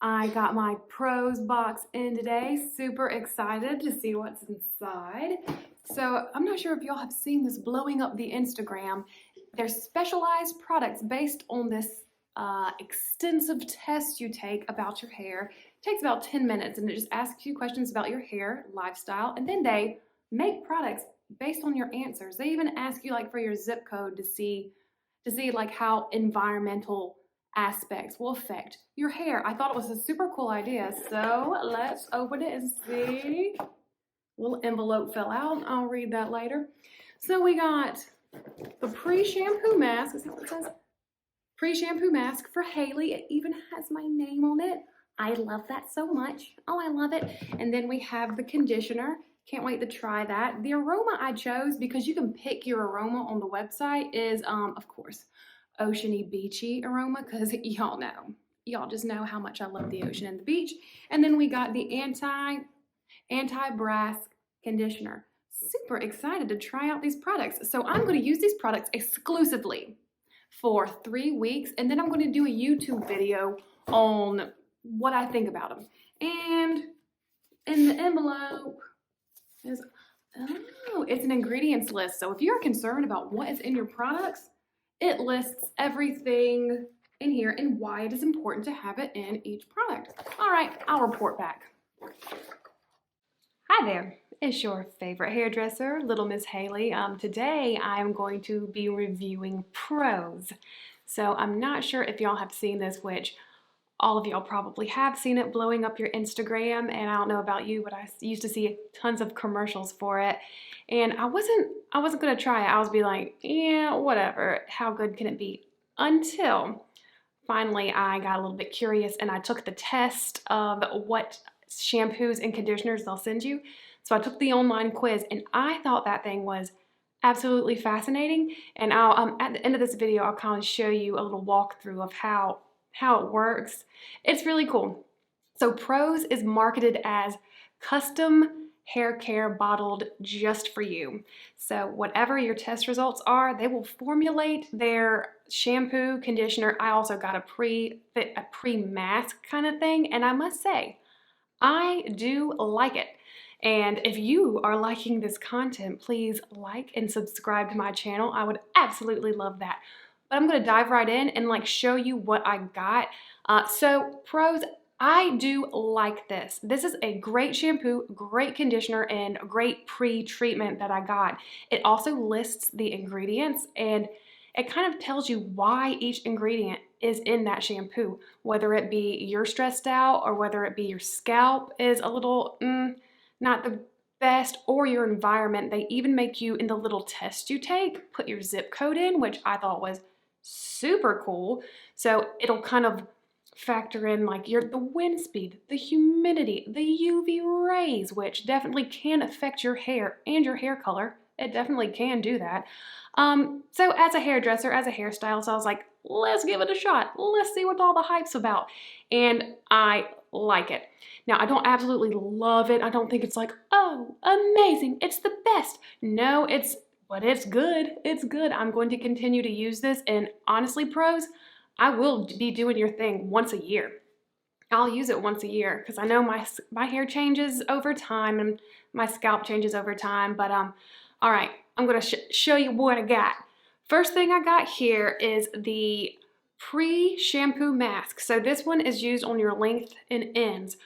I got my Prose box in today. Super excited to see what's inside. So I'm not sure if y'all have seen this blowing up the Instagram. There's specialized products based on this extensive test you take about your hair. It takes about 10 minutes and it just asks you questions about your hair, lifestyle, and then they make products based on your answers. They even ask you like for your zip code to see like how environmental aspects will affect your hair. I thought it was a super cool idea. So let's open it and see. Little envelope fell out. I'll read that later. So we got the pre-shampoo mask. Is that what it says? Pre-shampoo mask for Haley. It even has my name on it. I love that so much. Oh, I love it. And then we have the conditioner. Can't wait to try that. The aroma I chose, because you can pick your aroma on the website, is, of course, oceany, beachy aroma, because y'all know. Y'all just know how much I love the ocean and the beach. And then we got the anti-brass conditioner. Super excited to try out these products. So I'm going to use these products exclusively for 3 weeks, and then I'm going to do a YouTube video on what I think about them. And in the envelope is, it's an ingredients list. So if you're concerned about what is in your products, it lists everything in here and why it is important to have it in each product. All right, I'll report back. Hi there, it's your favorite hairdresser, Little Miss Haley. Today I'm going to be reviewing Prose. So I'm not sure if y'all have seen this, which all of y'all probably have seen it blowing up your Instagram, and I don't know about you, but I used to see tons of commercials for it, and I wasn't gonna try it. I was be like, yeah, whatever, how good can it be? Until finally I got a little bit curious and I took the test of what shampoos and conditioners they'll send you. So I took the online quiz and I thought that thing was absolutely fascinating, and I'll at the end of this video I'll kind of show you a little walkthrough of how it works. It's really cool. So Prose is marketed as custom hair care bottled just for you. So whatever your test results are, they will formulate their shampoo, conditioner. I also got a pre-mask kind of thing, and I must say, I do like it. And if you are liking this content, please like and subscribe to my channel. I would absolutely love that. But I'm going to dive right in and like show you what I got. So Prose, I do like this. This is a great shampoo, great conditioner, and great pre-treatment that I got. It also lists the ingredients and it kind of tells you why each ingredient is in that shampoo, whether it be you're stressed out or whether it be your scalp is a little not the best, or your environment. They even make you, in the little test you take, put your zip code in, which I thought was super cool. So it'll kind of factor in like the wind speed, the humidity, the UV rays, which definitely can affect your hair and your hair color. It definitely can do that. So as a hairdresser, as a hairstylist, I was like, let's give it a shot. Let's see what all the hype's about. And I like it. Now, I don't absolutely love it. I don't think it's like, oh, amazing, it's the best. No, but it's good. It's good. I'm going to continue to use this, and honestly, Prose, I will be doing your thing once a year. I'll use it once a year because I know my hair changes over time and my scalp changes over time. But all right, I'm gonna show you what I got. First thing I got here is the pre-shampoo mask. So this one is used on your length and ends.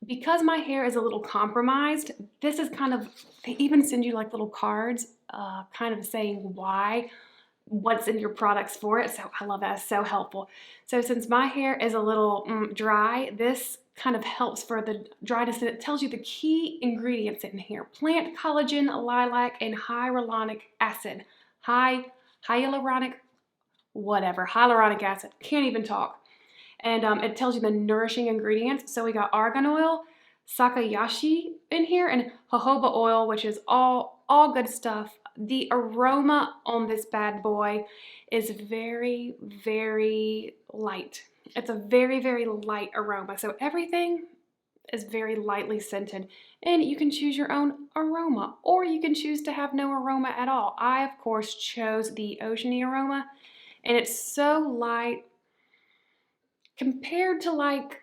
Because my hair is a little compromised, this is kind of, they even send you like little cards kind of saying what's in your products for it. So I love that, it's so helpful. So since my hair is a little dry, this kind of helps for the dryness, and it tells you the key ingredients in here: plant collagen, lilac, and hyaluronic acid. Hyaluronic acid. Can't even talk. And it tells you the nourishing ingredients. So we got argan oil, sakayashi in here, and jojoba oil, which is all good stuff. The aroma on this bad boy is very, very light. It's a very, very light aroma. So everything is very lightly scented, and you can choose your own aroma, or you can choose to have no aroma at all. I, of course, chose the oceany aroma, and it's so light compared to like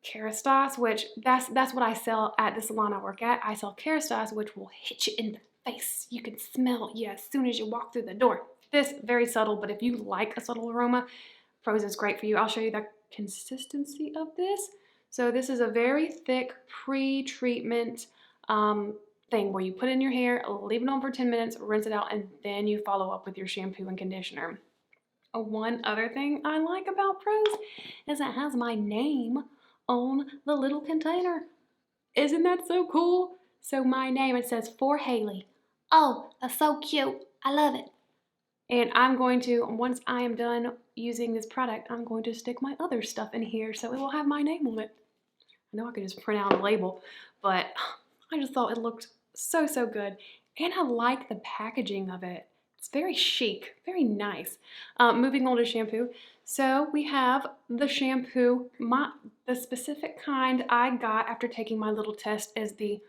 Kerastase, which that's what I sell at the salon I work at. I sell Kerastase, which will hit you in the face. You can smell it, yeah, as soon as you walk through the door. This, very subtle, but if you like a subtle aroma, Prose is great for you. I'll show you the consistency of this. So this is a very thick pre-treatment thing where you put in your hair, leave it on for 10 minutes, rinse it out, and then you follow up with your shampoo and conditioner. One other thing I like about Prose is it has my name on the little container. Isn't that so cool? So my name, it says for Haley. Oh, that's so cute. I love it. And I'm going to, once I am done using this product, I'm going to stick my other stuff in here so it will have my name on it. I know I could just print out a label, but I just thought it looked so, so good. And I like the packaging of it. It's very chic, very nice. Moving on to shampoo. So we have the shampoo. The specific kind I got after taking my little test is the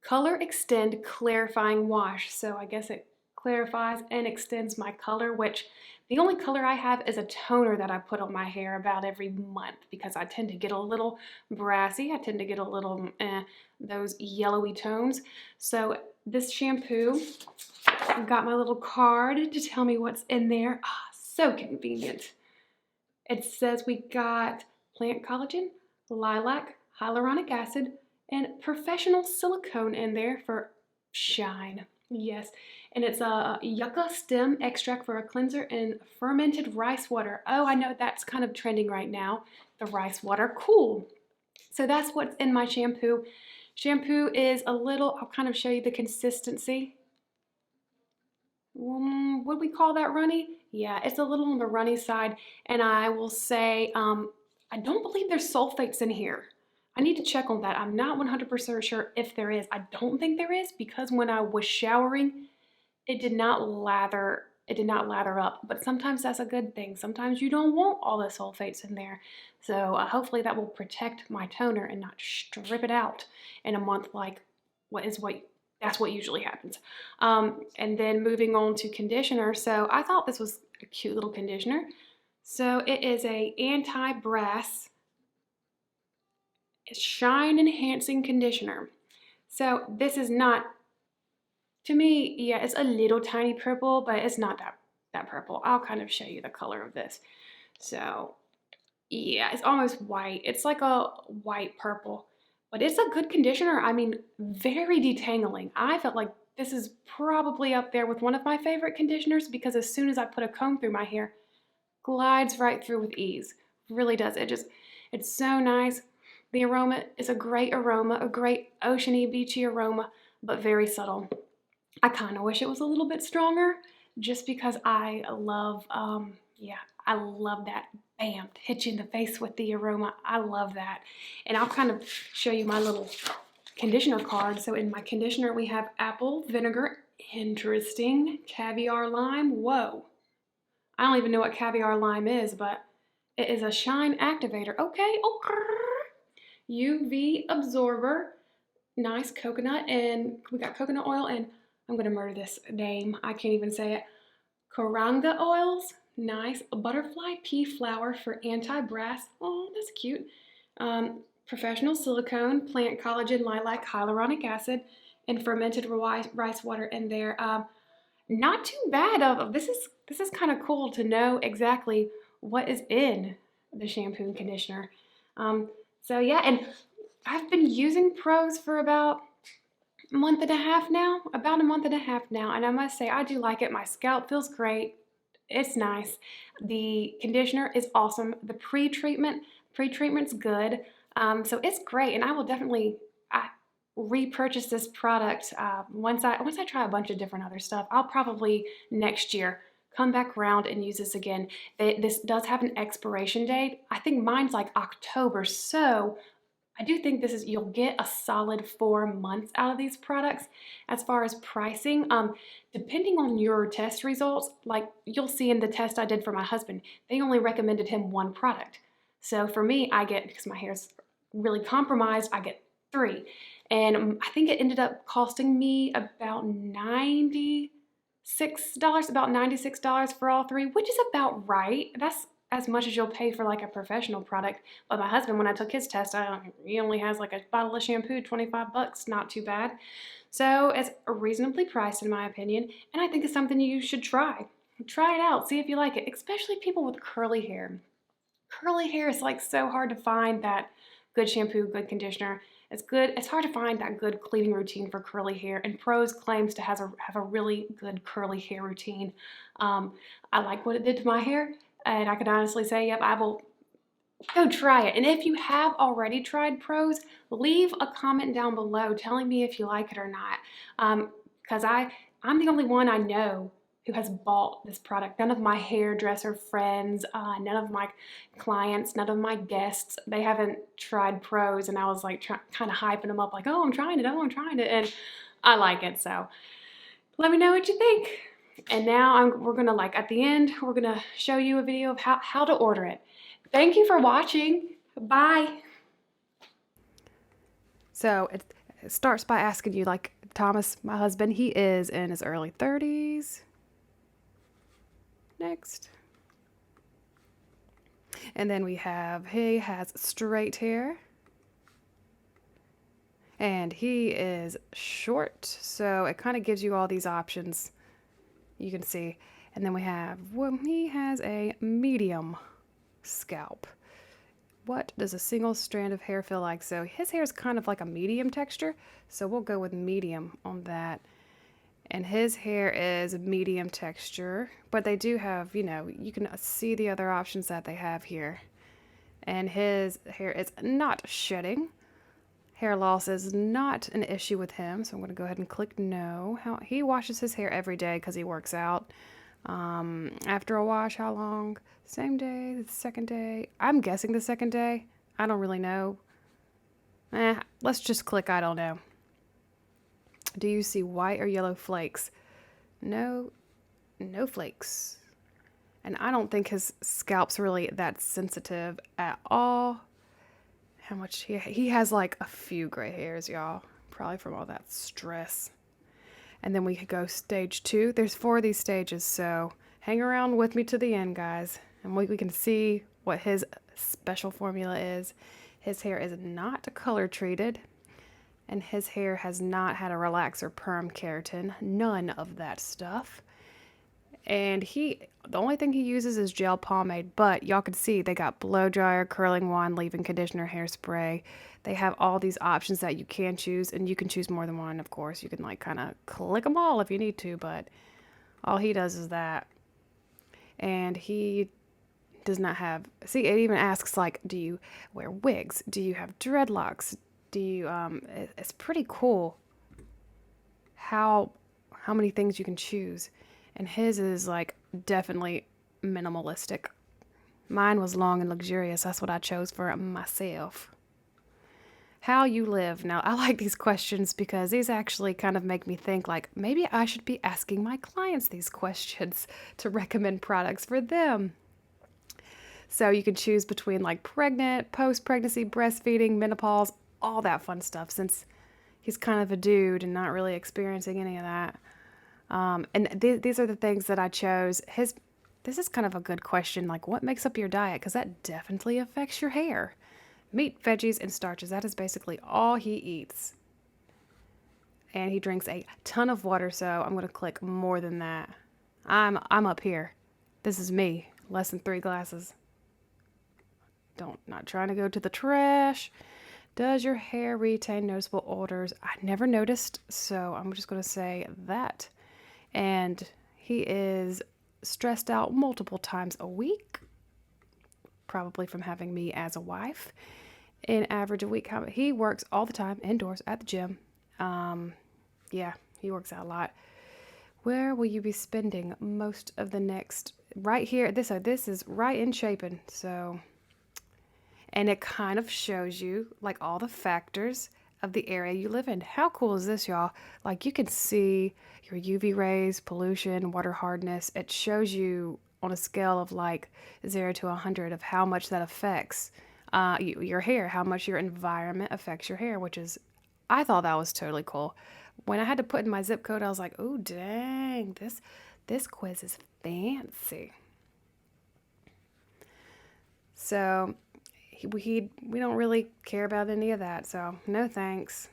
Color Extend Clarifying Wash. So I guess it clarifies and extends my color, which the only color I have is a toner that I put on my hair about every month because I tend to get a little brassy. I tend to get a little those yellowy tones. So this shampoo, I've got my little card to tell me what's in there. Ah, so convenient. It says we got plant collagen, lilac, hyaluronic acid, and professional silicone in there for shine. Yes, and it's a yucca stem extract for a cleanser and fermented rice water. Oh, I know that's kind of trending right now, the rice water. Cool. So that's what's in my shampoo. Shampoo is a little, I'll kind of show you the consistency. Would we call that runny? Yeah, it's a little on the runny side, and I will say I don't believe there's sulfates in here. I need to check on that. I'm not 100% sure if there is. I don't think there is because when I was showering, it did not lather up, but sometimes that's a good thing. Sometimes you don't want all the sulfates in there. So hopefully that will protect my toner and not strip it out in a month like that's what usually happens. And then moving on to conditioner. So I thought this was a cute little conditioner. So it is a anti-brass shine enhancing conditioner. So this is not, to me, yeah, it's a little tiny purple, but it's not that purple. I'll kind of show you the color of this. So yeah, it's almost white. It's like a white purple, but it's a good conditioner. I mean, very detangling. I felt like this is probably up there with one of my favorite conditioners because as soon as I put a comb through my hair, glides right through with ease. Really does. It's so nice. The aroma is a great aroma, a great oceany, beachy aroma, but very subtle. I kind of wish it was a little bit stronger just because I love, I love that. Bam, to hit you in the face with the aroma. I love that. And I'll kind of show you my little conditioner card. So in my conditioner, we have apple vinegar. Interesting. Caviar lime. Whoa. I don't even know what caviar lime is, but it is a shine activator. Okay. UV absorber. Nice coconut. And we got coconut oil and I'm going to murder this name. I can't even say it. Karanga oils. Nice. Butterfly pea flower for anti-brass. Oh, that's cute. Professional silicone, plant collagen, lilac, hyaluronic acid, and fermented rice water in there. Not too bad. This is kind of cool to know exactly what is in the shampoo and conditioner. So yeah, and I've been using Prose for about a month and a half now, and I must say I do like it. My scalp feels great. It's nice. The conditioner is awesome. The pre-treatment's good. So it's great, and I will definitely repurchase this product once I try a bunch of different other stuff. I'll probably next year come back around and use this again. This does have an expiration date. I think mine's like October, so I do think you'll get a solid 4 months out of these products. As far as pricing, depending on your test results, like you'll see in the test I did for my husband, they only recommended him one product. So for me, because my hair's really compromised, I get 3. And I think it ended up costing me about $96 for all 3, which is about right. as much as you'll pay for like a professional product. But my husband, when I took his test, he only has like a bottle of shampoo, 25 bucks, not too bad. So it's reasonably priced in my opinion, and I think it's something you should try. Try it out, see if you like it, especially people with curly hair. Curly hair is like so hard to find that good shampoo, good conditioner. It's hard to find that good cleaning routine for curly hair, and Prose claims to have a really good curly hair routine. I like what it did to my hair, and I can honestly say, yep, I will go try it. And if you have already tried Prose, leave a comment down below telling me if you like it or not. Because I'm the only one I know who has bought this product. None of my hairdresser friends, none of my clients, none of my guests, they haven't tried Prose. And I was like kind of hyping them up like, oh, I'm trying it, oh, I'm trying it. And I like it. So let me know what you think. And now we're gonna, like, at the end, we're gonna show you a video of how to order it. Thank you for watching. Bye. So it starts by asking you, like, Thomas, my husband, he is in his early 30s. Next. And then he has straight hair. And he is short, so it kind of gives you all these options. You can see. And then he has a medium scalp. What does a single strand of hair feel like? So his hair is kind of like a medium texture, so we'll go with medium on that. And his hair is medium texture, but they do have, you can see the other options that they have here. And his hair is not shedding. Hair loss is not an issue with him, so I'm going to go ahead and click no. He washes his hair every day because he works out. After a wash, how long? Same day, the second day. I'm guessing the second day. I don't really know. Let's just click I don't know. Do you see white or yellow flakes? No flakes. And I don't think his scalp's really that sensitive at all. How much he has like a few gray hairs, y'all. Probably from all that stress. And then we could go stage 2. There's 4 of these stages, so hang around with me to the end, guys. And we can see what his special formula is. His hair is not color treated. And his hair has not had a relaxer perm keratin. None of that stuff. And the only thing he uses is gel pomade, but y'all can see they got blow dryer, curling wand, leave-in conditioner, hairspray. They have all these options that you can choose, and you can choose more than one, of course. You can like kind of click them all if you need to, but all he does is that. And he does not have, see, it even asks like, do you wear wigs? Do you have dreadlocks? Do you, it's pretty cool how many things you can choose. And his is like definitely minimalistic. Mine was long and luxurious. That's what I chose for myself. How you live. Now, I like these questions because these actually kind of make me think like maybe I should be asking my clients these questions to recommend products for them. So you can choose between like pregnant, post-pregnancy, breastfeeding, menopause, all that fun stuff, since he's kind of a dude and not really experiencing any of that. And these are the things that I chose. This is kind of a good question, like what makes up your diet? Because that definitely affects your hair. Meat, veggies, and starches. That is basically all he eats. And he drinks a ton of water, so I'm going to click more than that. I'm up here. This is me. Less than 3 glasses. Not trying to go to the trash. Does your hair retain noticeable odors? I never noticed, so I'm just going to say that. And he is stressed out multiple times a week, probably from having me as a wife. In average a week, he works all the time indoors at the gym. Yeah, he works out a lot. Where will you be spending most of the next? Right here. This is right in Chapin. So, and it kind of shows you like all the factors of the area you live in. How cool is this, y'all? Like you can see your UV rays, pollution, water hardness. It shows you on a scale of like 0 to 100 of how much that affects your hair, how much your environment affects your hair, which is, I thought that was totally cool. When I had to put in my zip code, I was like, oh, dang, this quiz is fancy. So we don't really care about any of that. So no thanks.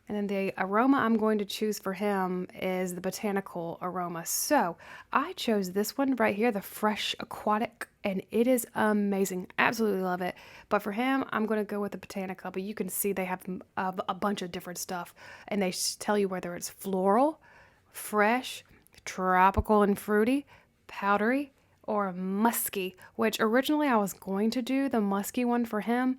And then the aroma I'm going to choose for him is the botanical aroma. So I chose this one right here, the Fresh Aquatic, and it is amazing. Absolutely love it. But for him, I'm going to go with the Botanica. But you can see they have a bunch of different stuff, and they tell you whether it's floral, fresh, tropical and fruity, powdery, or musky, which originally I was going to do the musky one for him,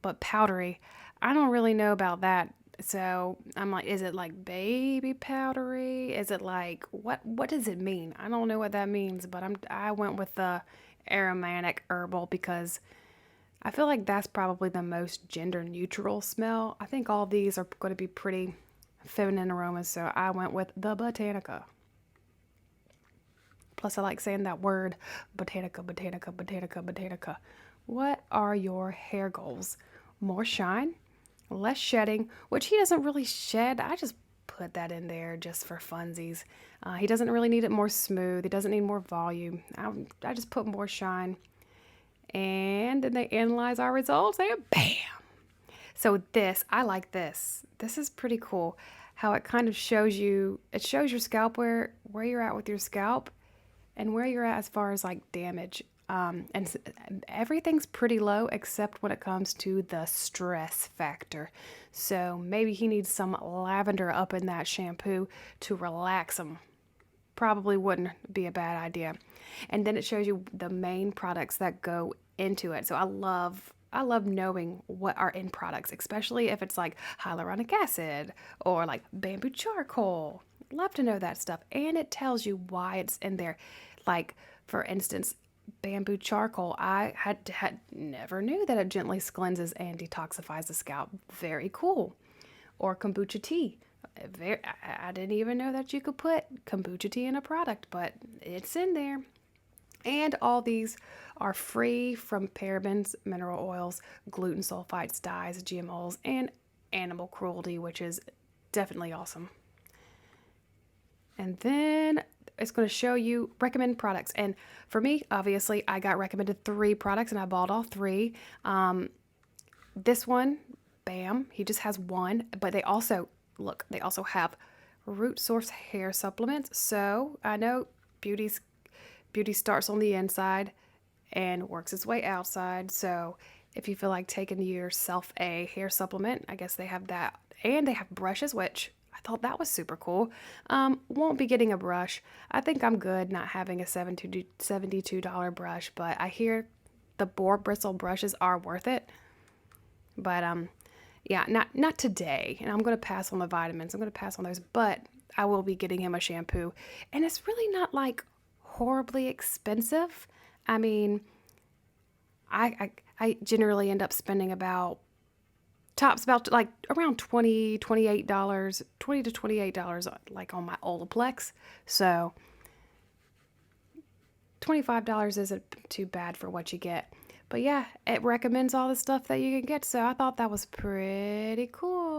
but powdery, I don't really know about that. So I'm like, is it like baby powdery? Is it like what does it mean? I don't know what that means, but I went with the aromatic herbal because I feel like that's probably the most gender neutral smell. I think all these are going to be pretty feminine aromas, so I went with the Botanica. Plus, I like saying that word, Botanica, Botanica, Botanica, Botanica. What are your hair goals? More shine, less shedding, which he doesn't really shed. I just put that in there just for funsies. He doesn't really need it more smooth. He doesn't need more volume. I just put more shine. And then they analyze our results and bam! So this, I like this. This is pretty cool. How it kind of shows you, it shows your scalp where you're at with your scalp and where you're at as far as like damage. And everything's pretty low except when it comes to the stress factor. So maybe he needs some lavender up in that shampoo to relax him. Probably wouldn't be a bad idea. And then it shows you the main products that go into it. So I love knowing what are in products, especially if it's like hyaluronic acid or like bamboo charcoal. Love to know that stuff. And it tells you why it's in there. Like, for instance, bamboo charcoal. I had never knew that it gently cleanses and detoxifies the scalp. Very cool. Or kombucha tea. I didn't even know that you could put kombucha tea in a product, but it's in there. And all these are free from parabens, mineral oils, gluten sulfites, dyes, GMOs, and animal cruelty, which is definitely awesome. And then it's going to show you recommended products. And for me, obviously, I got recommended 3 products and I bought all 3. This one, bam, he just has one, but they also, look, they also have root source hair supplements. So I know beauty starts on the inside and works its way outside. So if you feel like taking yourself a hair supplement, I guess they have that. And they have brushes, which I thought that was super cool. Won't be getting a brush. I think I'm good not having a $72 brush, but I hear the boar bristle brushes are worth it. But yeah, not today. And I'm going to pass on the vitamins. I'm going to pass on those, but I will be getting him a shampoo. And it's really not like horribly expensive. I mean, I generally end up spending about like around $28, $20 to $28 like on my Olaplex. So $25 isn't too bad for what you get. But yeah, it recommends all the stuff that you can get. So I thought that was pretty cool.